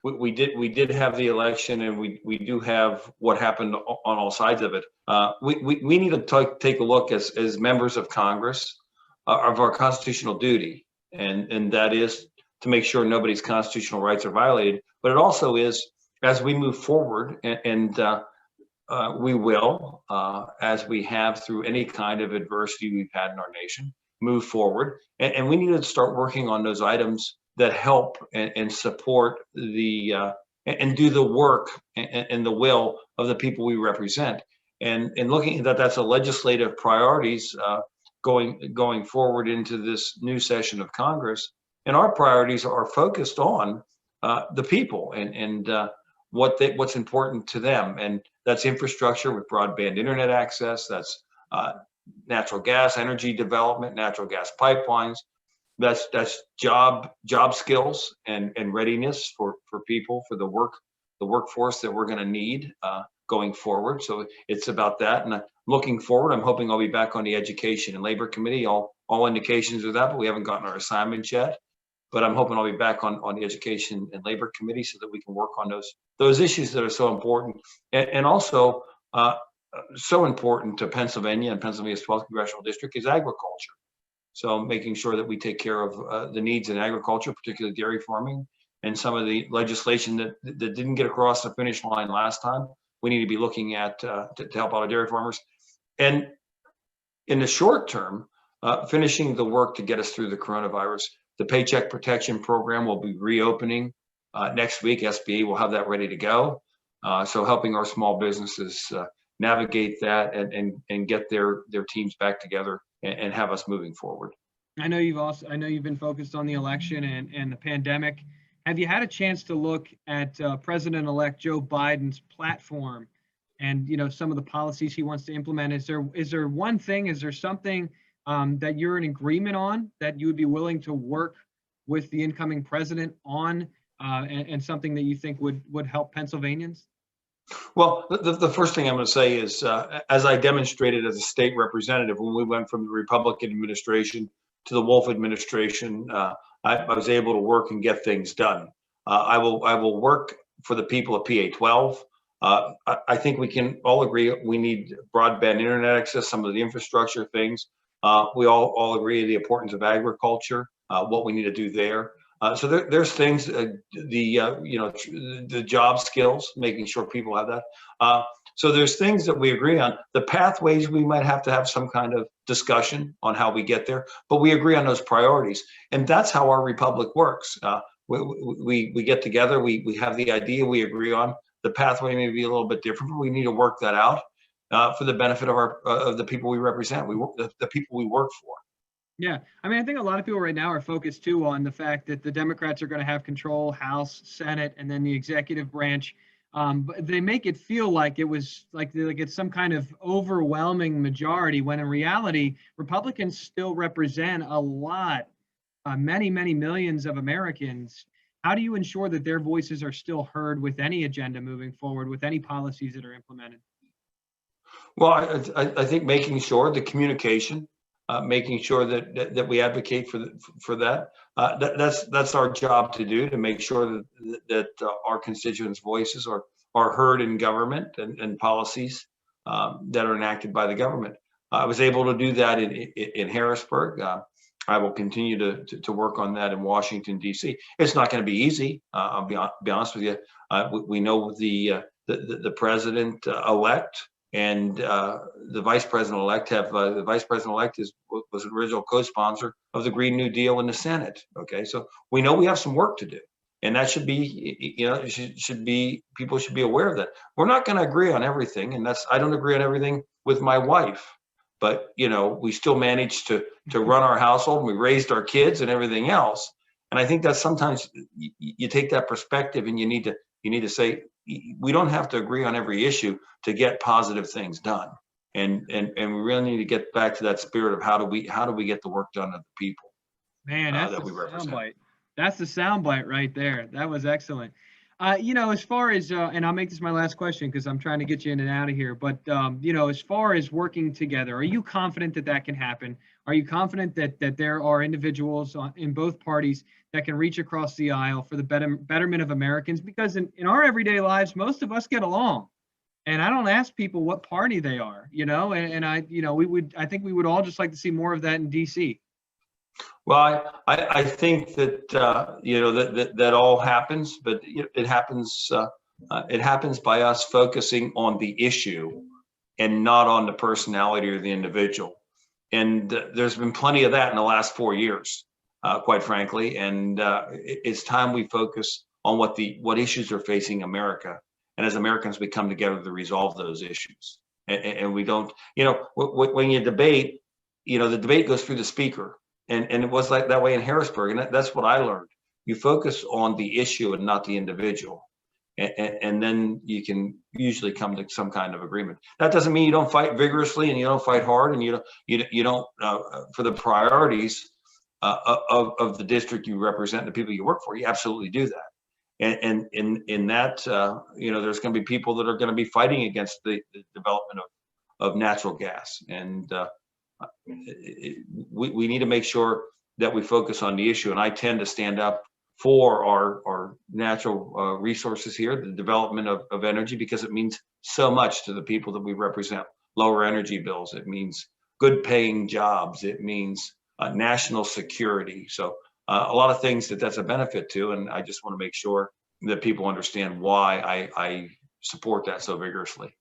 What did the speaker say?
we did have the election, and we do have what happened on all sides of it. We need to take a look as members of Congress of our constitutional duty, and that is to make sure nobody's constitutional rights are violated. But it also is, as we move forward, and we will, as we have through any kind of adversity we've had in our nation, move forward, and we need to start working on those items that help and support and do the work and the will of the people we represent. And looking at that, that's a legislative priorities going forward into this new session of Congress. And our priorities are focused on the people and what's important to them. And that's infrastructure with broadband internet access. That's natural gas energy development, natural gas pipelines. That's job skills and readiness for people, for the workforce that we're going to need going forward. So it's about that. And looking forward, I'm hoping I'll be back on the Education and Labor Committee. All indications are that, but we haven't gotten our assignments yet. But I'm hoping I'll be back on the Education and Labor Committee so that we can work on those issues that are so important, and also so important to Pennsylvania and Pennsylvania's 12th congressional district is agriculture. So making sure that we take care of the needs in agriculture, particularly dairy farming, and some of the legislation that didn't get across the finish line last time, we need to be looking at to help out our dairy farmers. And in the short term, finishing the work to get us through the coronavirus. The Paycheck Protection Program will be reopening next week. SBA will have that ready to go. So helping our small businesses navigate that and get their teams back together and have us moving forward. I know you've been focused on the election and the pandemic. Have you had a chance to look at President-elect Joe Biden's platform and some of the policies he wants to implement? Is there one thing? Is there something that you're in agreement on that you would be willing to work with the incoming president on, and something that you think would help Pennsylvanians? Well, the first thing I'm going to say is, as I demonstrated as a state representative when we went from the Republican administration to the Wolf administration, I was able to work and get things done. I will work for the people of PA 12. I think we can all agree we need broadband internet access, some of the infrastructure things. We all agree the importance of agriculture, what we need to do there. So there's things, the job skills, making sure people have that. So there's things that we agree on. The pathways, we might have to have some kind of discussion on how we get there, but we agree on those priorities. And that's how our republic works. We get together, we have the idea we agree on. The pathway may be a little bit different, but we need to work that out for the benefit of the people we represent, the people we work for. Yeah, I mean, I think a lot of people right now are focused too on the fact that the Democrats are going to have control, House, Senate, and then the executive branch. But they make it feel like it was like it's some kind of overwhelming majority, when in reality, Republicans still represent a lot, many millions of Americans. How do you ensure that their voices are still heard with any agenda moving forward, with any policies that are implemented? Well, I think making sure the communication, making sure that we advocate for that. That's our job to do, to make sure that our constituents' voices are heard in government and policies that are enacted by the government. I was able to do that in Harrisburg. I will continue to work on that in Washington, D.C. It's not going to be easy. I'll be honest with you. We know the president elect and the vice president elect the vice president elect was an original co-sponsor of the Green New Deal in the Senate. Okay, so we know we have some work to do, and that should be, people should be aware of that. We're not going to agree on everything, and I don't agree on everything with my wife, but we still managed to run our household, and we raised our kids and everything else. And I think that sometimes you take that perspective, and you need to say, we don't have to agree on every issue to get positive things done. And we really need to get back to that spirit of how do we get the work done to the people. Man, that's that we represent. Soundbite. That's the soundbite right there. That was excellent. As far as, and I'll make this my last question because I'm trying to get you in and out of here. But as far as working together, are you confident that that can happen? Are you confident that there are individuals in both parties that can reach across the aisle for the betterment of Americans? Because in our everyday lives, most of us get along, and I don't ask people what party they are. And I think we would all just like to see more of that in D.C. Well, I think that that all happens, but it happens. It happens by us focusing on the issue and not on the personality or the individual. And there's been plenty of that in the last 4 years, quite frankly. And it's time we focus on what issues are facing America, and as Americans, we come together to resolve those issues. And we don't, when you debate, the debate goes through the speaker. And it was like that way in Harrisburg. And that's what I learned. You focus on the issue and not the individual. And then you can usually come to some kind of agreement. That doesn't mean you don't fight vigorously and you don't fight hard and you don't for the priorities of the district you represent, the people you work for. You absolutely do that. And in that, there's going to be people that are going to be fighting against the development of natural gas. And we need to make sure that we focus on the issue. And I tend to stand up for our natural resources here, the development of energy, because it means so much to the people that we represent. Lower energy bills, it means good paying jobs, it means national security. So a lot of things that's a benefit to, and I just want to make sure that people understand why I support that so vigorously.